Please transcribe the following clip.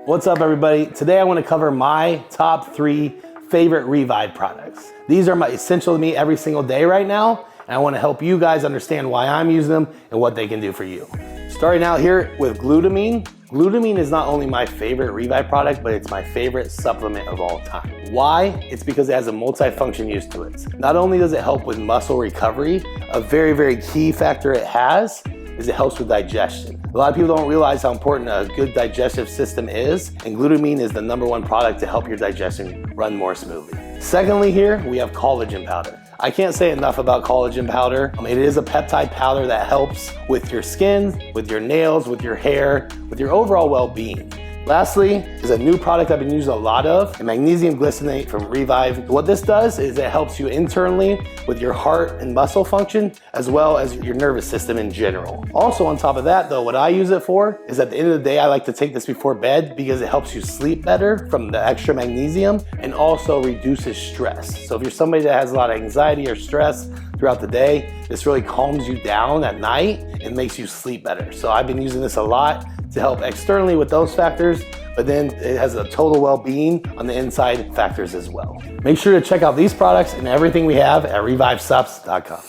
What's up everybody? Today I want to cover my top 3 favorite Revive products. These are essential to me every single day right now, and I want to help you guys understand why I'm using them and what they can do for you. Starting out here with glutamine. Glutamine is not only my favorite Revive product, but it's my favorite supplement of all time. Why? It's because it has a multi-function use to it. Not only does it help with muscle recovery, a very, very key factor it has is it helps with digestion. A lot of people don't realize how important a good digestive system is, and glutamine is the #1 product to help your digestion run more smoothly. Secondly here, we have collagen powder. I can't say enough about collagen powder. It is a peptide powder that helps with your skin, with your nails, with your hair, with your overall well-being. Lastly is a new product I've been using a lot of, a magnesium glycinate from Revive. What this does is it helps you internally with your heart and muscle function, as well as your nervous system in general. Also on top of that though, what I use it for is at the end of the day, I like to take this before bed because it helps you sleep better from the extra magnesium and also reduces stress. So if you're somebody that has a lot of anxiety or stress throughout the day, this really calms you down at night and makes you sleep better. So I've been using this a lot to help externally with those factors, but then it has a total well-being on the inside factors as well. Make sure to check out these products and everything we have at ReviveSups.com.